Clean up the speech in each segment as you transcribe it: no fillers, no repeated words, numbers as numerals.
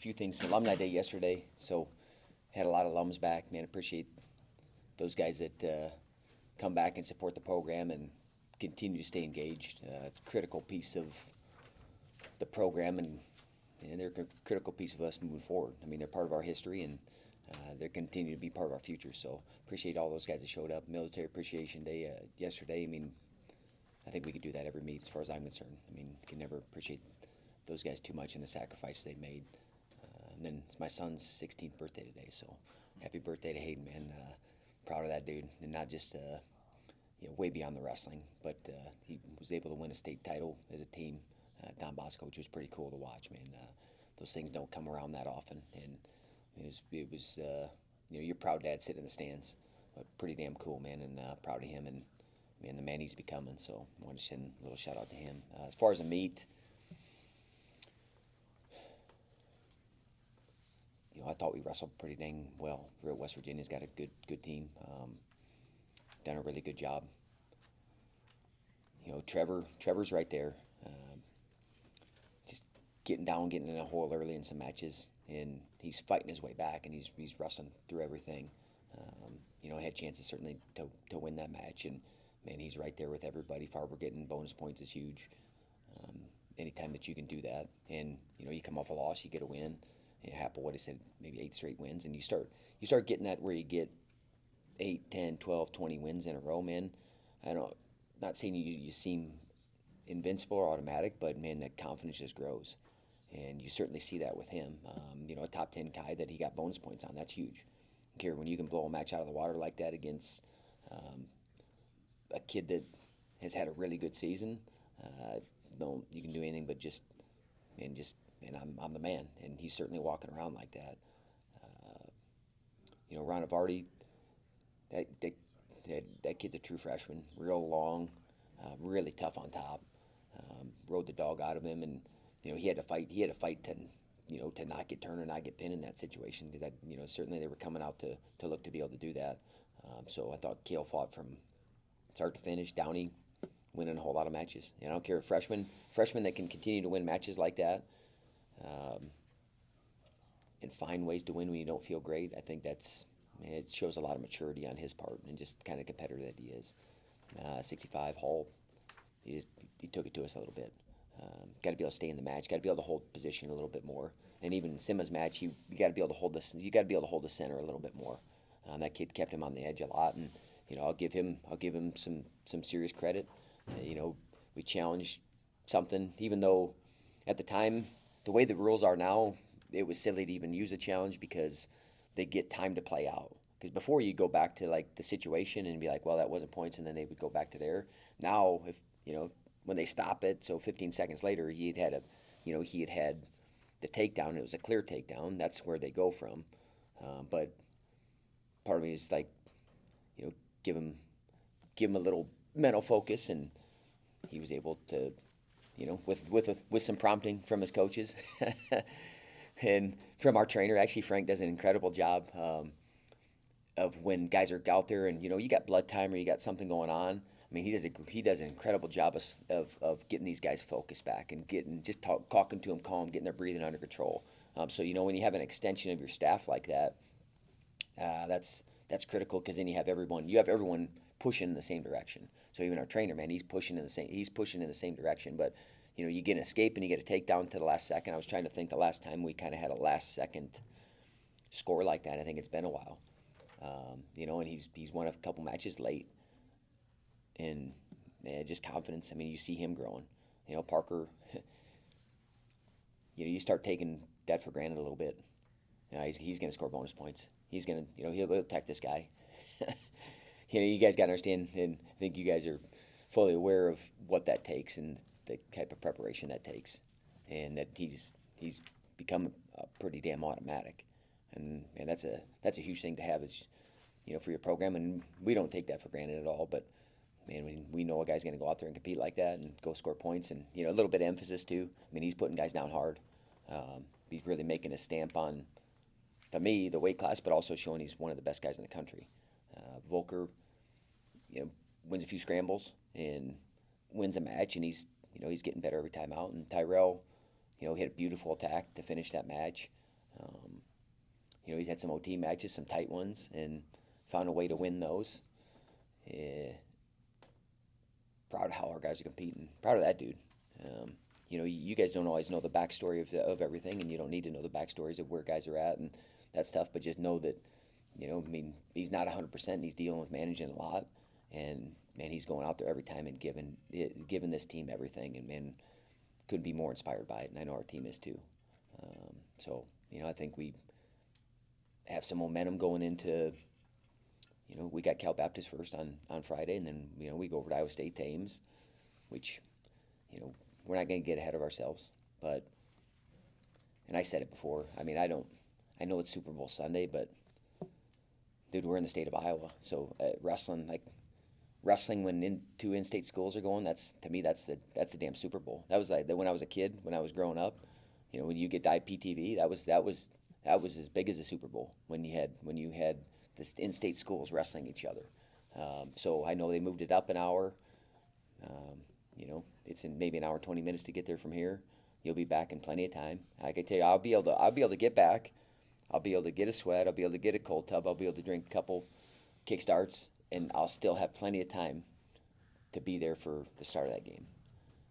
few things. Alumni Day yesterday, so had a lot of alums back. Man, appreciate those guys that come back and support the program and continue to stay engaged. It's a critical piece of the program, and they're a critical piece of us moving forward. I mean, they're part of our history, and they're continue to be part of our future. So appreciate all those guys that showed up. Military Appreciation Day yesterday. I mean, I think we could do that every meet as far as I'm concerned. I mean, can never appreciate those guys too much and the sacrifice they made. And then it's my son's 16th birthday today, so happy birthday to Hayden, man. Proud of that dude, and not just way beyond the wrestling, but he was able to win a state title as a team, Don Bosco, which was pretty cool to watch, man. Those things don't come around that often, and it was your proud dad sitting in the stands, but pretty damn cool, man, and proud of him and man, the man he's becoming. So I want to send a little shout out to him. As far as the meet, I thought we wrestled pretty dang well. West Virginia's got a good team. Done a really good job. Trevor's right there. Just getting down, getting in a hole early in some matches, and he's fighting his way back, and he's wrestling through everything. Had chances certainly to win that match, and man, he's right there with everybody. Farber getting bonus points is huge. Anytime that you can do that, and you come off a loss, you get a win. Happel, what he said, maybe 8 straight wins, and you start getting that where you get 8, 10, 12, 20 wins in a row, man. I don't, not saying you seem invincible or automatic, but man, that confidence just grows, and you certainly see that with him. A top 10 guy that he got bonus points on, that's huge. Here, when you can blow a match out of the water like that against a kid that has had a really good season, no, you can do anything but just and I'm the man, and he's certainly walking around like that. Ron Avardi, that kid's a true freshman, real long, really tough on top. Rode the dog out of him, and he had to fight. He had to fight to not get turned or not get pinned in that situation, because that certainly they were coming out to look to be able to do that. So I thought Kale fought from start to finish. Downey winning a whole lot of matches. I don't care, freshmen that can continue to win matches like that. And find ways to win when you don't feel great. I think it shows a lot of maturity on his part, and just the kind of competitor that he is. 65 Hall, he took it to us a little bit. Got to be able to stay in the match. Got to be able to hold position a little bit more. And even in Simma's match, you got to be able to hold this. You got to be able to hold the center a little bit more. That kid kept him on the edge a lot, and I'll give him some serious credit. We challenged something, even though at the time, the way the rules are now, it was silly to even use a challenge, because they get time to play out. Because before, you go back to like the situation and be like, well, that wasn't points, and then they would go back to there. Now, if when they stop it, so 15 seconds later, he had the takedown. It was a clear takedown. That's where they go from. But part of me is like, give him a little mental focus, and he was able to, with some prompting from his coaches and from our trainer. Actually, Frank does an incredible job of when guys are out there and you got blood time or you got something going on. I mean, he does an incredible job of getting these guys focused back and talking to them calm, getting their breathing under control. So when you have an extension of your staff like that, that's critical, because then you have everyone pushing in the same direction. So even our trainer, man, he's pushing in the same direction. But you get an escape and you get a takedown to the last second. I was trying to think the last time we kind of had a last second score like that. I think it's been a while. And he's won a couple matches late, and just confidence. I mean, you see him growing. Parker. You start taking that for granted a little bit. He's going to score bonus points. He's going to, he'll attack this guy. You guys got to understand, and I think you guys are fully aware of what that takes and the type of preparation that takes, and that he's become a pretty damn automatic, and that's a huge thing to have, is for your program, and we don't take that for granted at all. But man, when we know a guy's going to go out there and compete like that and go score points, and a little bit of emphasis too. I mean, he's putting guys down hard. He's really making a stamp on, to me, the weight class, but also showing he's one of the best guys in the country. Volker, wins a few scrambles and wins a match, and he's getting better every time out. And Tyrell, hit a beautiful attack to finish that match. Um, he's had some OT matches, some tight ones, and found a way to win those. Eh, Proud of how our guys are competing. Proud of that dude. Um, you guys don't always know the backstory of everything, and you don't need to know the backstories of where guys are at and that stuff. But just know that, I mean, he's not 100%. And he's dealing with managing a lot, and man, he's going out there every time and giving this team everything. And man, couldn't be more inspired by it. And I know our team is too. So I think we have some momentum going into. We got Cal Baptist first on Friday, and then we go over to Iowa State to Ames, which we're not going to get ahead of ourselves. But and I said it before. I mean, I know it's Super Bowl Sunday, but dude, we're in the state of Iowa, so wrestling when two in-state schools are going, to me that's the damn Super Bowl. That was like when I was a kid, when I was growing up. When you get IPTV, that was as big as a Super Bowl when you had the in-state schools wrestling each other. So I know they moved it up an hour. It's in maybe an hour and 20 minutes to get there from here. You'll be back in plenty of time. I can tell you, I'll be able to get back. I'll be able to get a sweat. I'll be able to get a cold tub. I'll be able to drink a couple kickstarts, and I'll still have plenty of time to be there for the start of that game.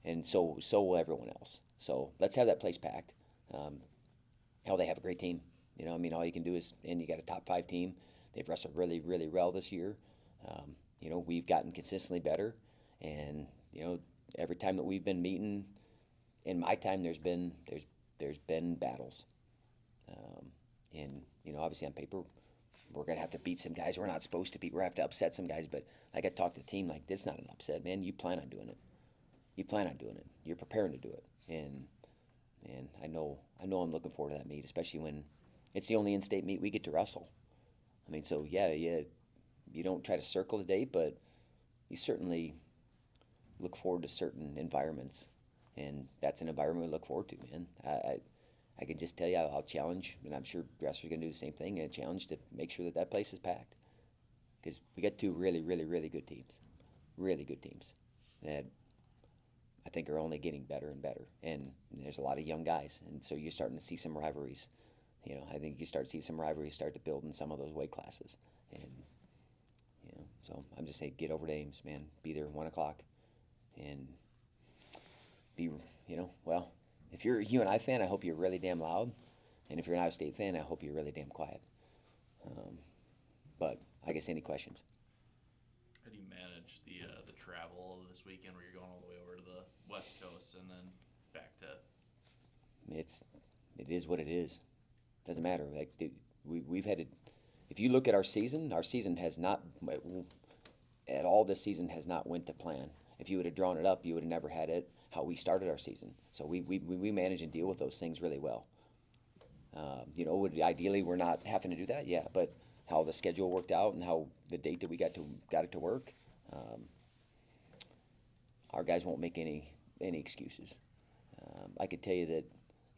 And so will everyone else. So let's have that place packed. Hell, they have a great team. I mean, all you can do is, and you got a top 5 team. They've wrestled really, really well this year. We've gotten consistently better, and every time that we've been meeting, in my time, there's been battles, and obviously on paper, we're gonna have to beat some guys we're not supposed to beat. We're gonna have to upset some guys, but like I talked to the team, like this is not an upset, man. You plan on doing it. You plan on doing it. You're preparing to do it, and I know I'm looking forward to that meet, especially when it's the only in-state meet we get to wrestle. I mean, so yeah, you don't try to circle the date, but you certainly look forward to certain environments, and that's an environment we look forward to, man. I can just tell you, I'll challenge, and I'm sure wrestlers are going to do the same thing, and challenge to make sure that place is packed, because we got two really, really, really good teams that I think are only getting better and better, and there's a lot of young guys, and so you're starting to see some rivalries. I think you start to see some rivalries start to build in some of those weight classes, and so I'm just saying, get over to Ames, man. Be there at 1 o'clock, and be, well, if you're a UNI fan, I hope you're really damn loud, and if you're an Iowa State fan, I hope you're really damn quiet. But I guess any questions? How do you manage the travel this weekend where you're going all the way over to the West Coast and then back to? It is what it is. Doesn't matter. Like we've had it. If you look at our season has not at all. This season has not went to plan. If you would have drawn it up, you would have never had it how we started our season. So we manage and deal with those things really well. Ideally we're not having to do that, yeah. But how the schedule worked out and how the date that we got it to work, our guys won't make any excuses. I could tell you that,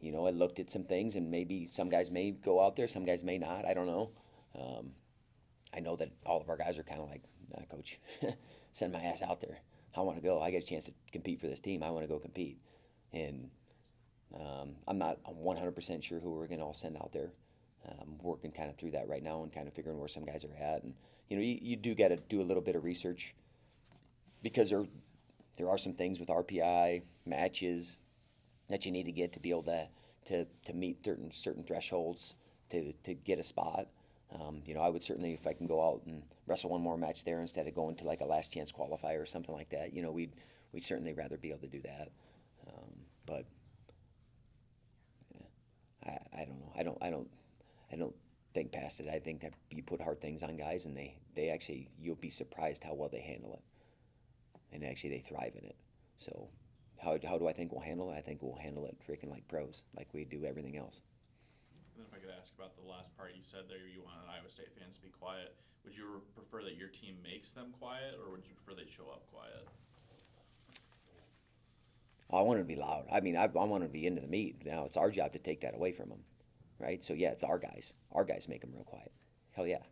I looked at some things, and maybe some guys may go out there, some guys may not. I don't know. I know that all of our guys are kind of like, nah, coach, send my ass out there. I want to go. I get a chance to compete for this team. I want to go compete. And I'm not 100% sure who we're going to all send out there. Working kind of through that right now and kind of figuring where some guys are at. And, you do got to do a little bit of research, because there are some things with RPI matches that you need to get to be able to meet certain thresholds to get a spot. I would certainly, if I can go out and wrestle one more match there instead of going to like a last chance qualifier or something like that, we'd certainly rather be able to do that. But yeah, I don't know. I don't think past it. I think that you put hard things on guys, and they actually, you'll be surprised how well they handle it, and actually they thrive in it. So how do I think we'll handle it? I think we'll handle it freaking like pros, like we do everything else. And then if I could ask about the last part you said there, you wanted Iowa State fans to be quiet. Would you prefer that your team makes them quiet, or would you prefer they show up quiet? I want to be loud. I mean, I want to be into the meat. Now it's our job to take that away from them, right? So yeah, it's our guys. Our guys make them real quiet. Hell yeah.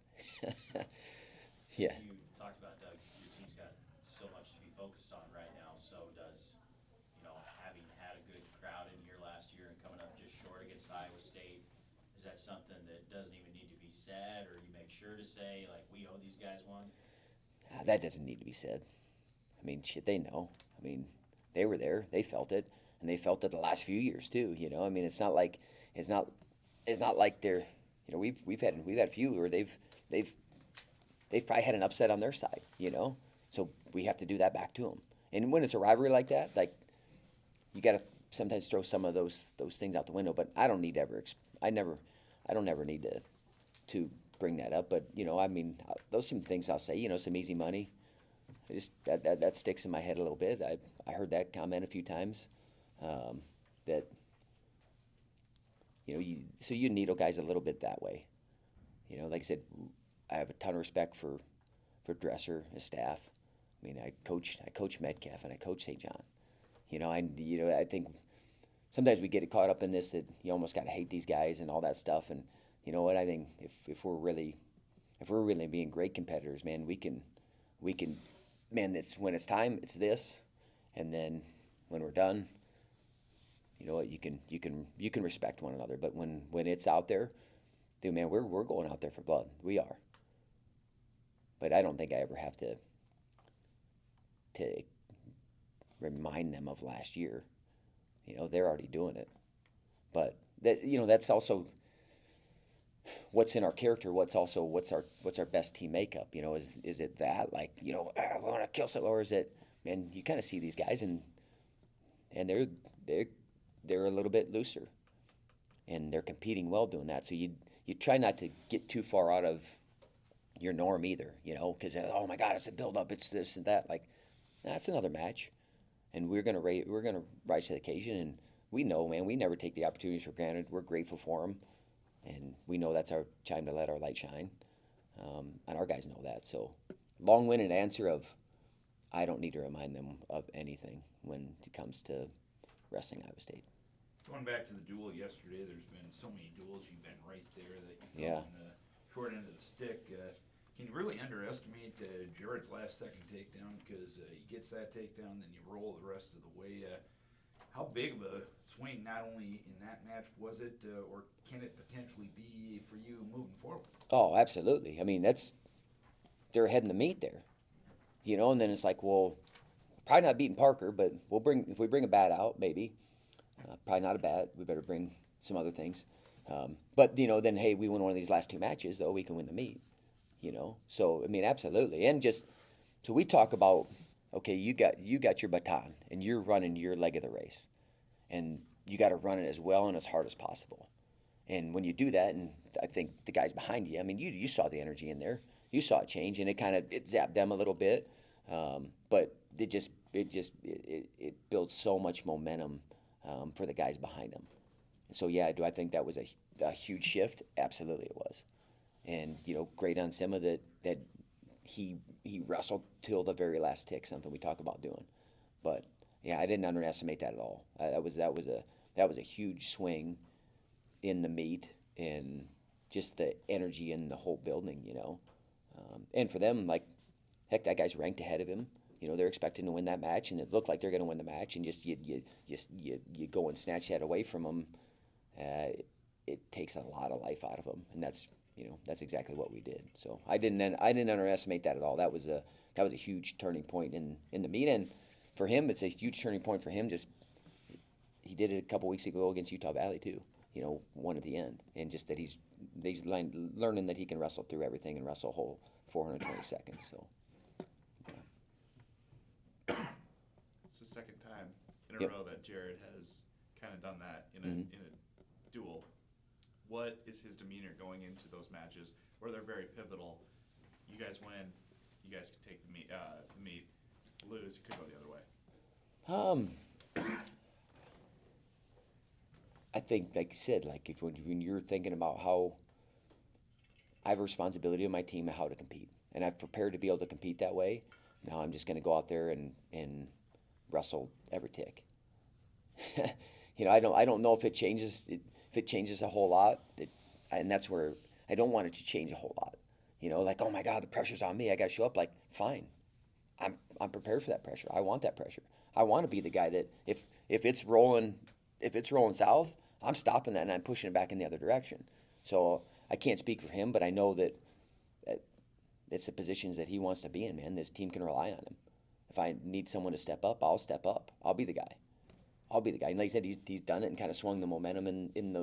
Yeah. You talked about, Doug, your team's got so much to be focused on right now. So does, having had a good crowd in here last year and coming up just short against Iowa State, Is that something that doesn't even need to be said, or you make sure to say, like, we owe these guys one? That doesn't need to be said. I mean, shit, they know. I mean, they were there, they felt it, and they felt it the last few years too. You know, I mean, it's not it's not like they're, you know, we've had a few where they've they've probably had an upset on their side. You know, so we have to do that back to them. And when it's a rivalry like that, like you got to sometimes throw some of those things out the window. But I don't need to ever. I don't ever need to bring that up. But you know, I mean, those some things I'll say. You know, some easy money. I just that sticks in my head a little bit. I heard that comment a few times. That you know, so you needle guys a little bit that way. You know, like I said, I have a ton of respect for Dresser, his staff. I mean, I coach Metcalf and I coach St. John. I think sometimes we get caught up in this that you almost got to hate these guys and all that stuff. And you know what? I think if we're really being great competitors, man, we can, man. It's when it's time, it's this, and then when we're done, you know what? You can respect one another. But when it's out there, dude, man, we're going out there for blood. We are. But I don't think I ever have to remind them of last year. You know, they're already doing it. But that, you know, that's also what's in our character. What's our best team makeup? You know, is it that, like, you know, I want to kill someone, or is it, man? You kind of see these guys and they're a little bit looser, and they're competing well doing that. So you try not to get too far out of your norm either. You know, because oh my God, it's a build up, it's this and that. Like, that's another match, and we're gonna rise to the occasion. And we know, man, we never take the opportunities for granted. We're grateful for them, and we know that's our time to let our light shine. And our guys know that. So, long-winded answer of, I don't need to remind them of anything when it comes to wrestling Iowa State. Going back to the duel yesterday, there's been so many duels. You've been right there that you've Yeah. thrown the short end of the stick. Can you really underestimate Jared's last second takedown? Because he gets that takedown, then you roll the rest of the way. How big of a swing, not only in that match was it, or can it potentially be for you moving forward? Oh, absolutely. I mean, they're ahead in the meet there, you know. And then it's like, well, probably not beating Parker, but if we bring a bat out, maybe. Probably not a bat. We better bring some other things. But you know, then hey, we win one of these last two matches, though we can win the meet. You know, so I mean, absolutely. And just so we talk about, okay, you got your baton, and you're running your leg of the race, and you got to run it as well and as hard as possible. And when you do that, and I think the guys behind you, I mean, you saw the energy in there, you saw it change, and it zapped them a little bit, but it builds so much momentum for the guys behind them. So yeah, do I think that was a huge shift? Absolutely, it was. And you know, great on Sima that he wrestled till the very last tick, something we talk about doing. But yeah, I didn't underestimate that at all. That was a huge swing in the meet, and just the energy in the whole building, you know. And for them, like, heck, that guy's ranked ahead of him. You know, they're expecting to win that match, and it looked like they're going to win the match. And just you go and snatch that away from them. It takes a lot of life out of them, and that's exactly what we did. So I didn't underestimate that at all. That was a huge turning point in the meet, and for him, it's a huge turning point for him. Just he did it a couple weeks ago against Utah Valley too. You know, one at the end, and just that he's learning that he can wrestle through everything and wrestle a whole 420 seconds. So It's the second time in a Yep. row that Jared has kind of done that in Mhm. in a duel. What is his demeanor going into those matches where they're very pivotal? You guys win, you guys can take the meet. Lose, it could go the other way. I think, like you said, like when you're thinking about how I have a responsibility to my team and how to compete, and I've prepared to be able to compete that way. Now I'm just going to go out there and wrestle every tick. You know, I don't know if it changes a whole lot, and that's where I don't want it to change a whole lot. You know, like, oh my God, the pressure's on me. I got to show up. Like, fine, I'm prepared for that pressure. I want that pressure. I want to be the guy that if it's rolling south, I'm stopping that and I'm pushing it back in the other direction. So I can't speak for him, but I know that it's the positions that he wants to be in, man. This team can rely on him. If I need someone to step up, I'll step up. I'll be the guy. I'll be the guy. And like I said, he's done it and kind of swung the momentum in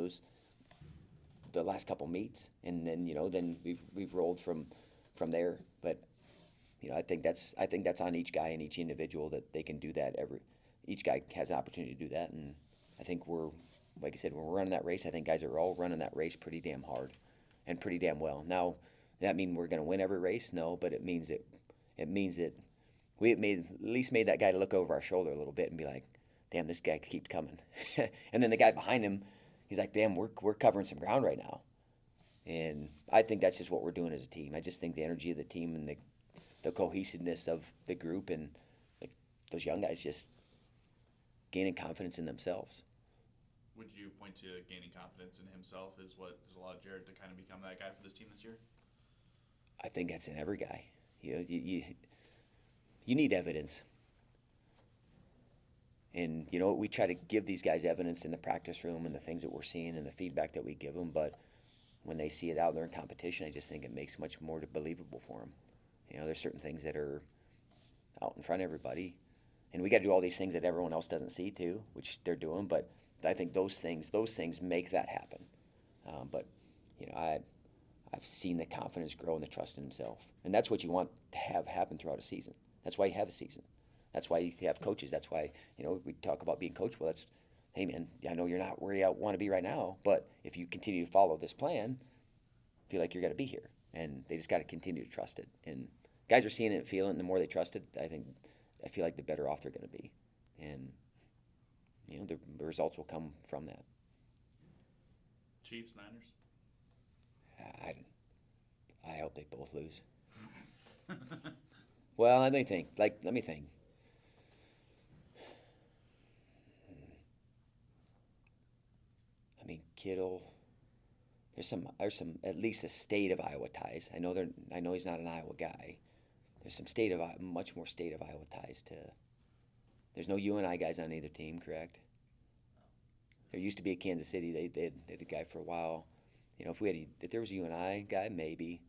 the last couple meets, and then then we've rolled from there. But I think that's on each guy and each individual that they can do that. Each guy has an opportunity to do that, and I think like I said, when we're running that race, I think guys are all running that race pretty damn hard and pretty damn well. Now, does that mean we're going to win every race? No, but it means that we at least made that guy look over our shoulder a little bit and be like, damn, this guy keeps coming. And then the guy behind him, he's like, damn, we're covering some ground right now. And I think that's just what we're doing as a team. I just think the energy of the team and the cohesiveness of the group and those young guys just gaining confidence in themselves. Would you point to gaining confidence in himself is what has allowed Jared to kind of become that guy for this team this year? I think that's in every guy. You need evidence. And we try to give these guys evidence in the practice room and the things that we're seeing and the feedback that we give them. But when they see it out there in competition, I just think it makes much more believable for them. There's certain things that are out in front of everybody, and we got to do all these things that everyone else doesn't see too, which they're doing. But I think those things make that happen. But I've seen the confidence grow and the trust in himself, and that's what you want to have happen throughout a season. That's why you have a season. That's why you have coaches. That's why we talk about being coachable. That's, hey man, I know you're not where you want to be right now, but if you continue to follow this plan, I feel like you're going to be here. And they just got to continue to trust it. And guys are seeing it and feeling it, and the more they trust it, I feel like the better off they're going to be. And the results will come from that. Chiefs, Niners? I hope they both lose. Well, let me think. I mean, Kittle. There's some at least the state of Iowa ties. I know he's not an Iowa guy. There's some much more state of Iowa ties to. There's no UNI guys on either team, correct? There used to be a Kansas City. They had a guy for a while. If there was a UNI guy, maybe,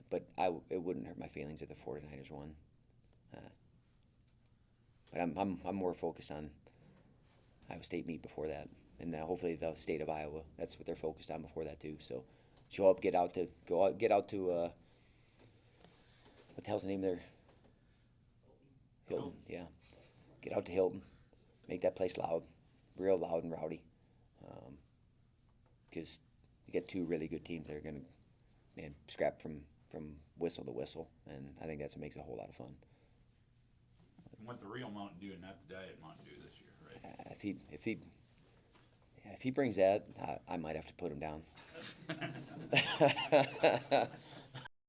but it wouldn't hurt my feelings if the 49ers won. But I'm more focused on Iowa State meet before that, and hopefully the state of Iowa. That's what they're focused on before that too. So show up, get out to what the hell's the name there? Hilton. Yeah, get out to Hilton, make that place loud, real loud and rowdy, because you get two really good teams that are going to scrap from whistle to whistle, and I think that's what makes it a whole lot of fun. Want the real Mountain Dew and not the Diet Mountain Dew this year, right? If he brings that, I might have to put him down.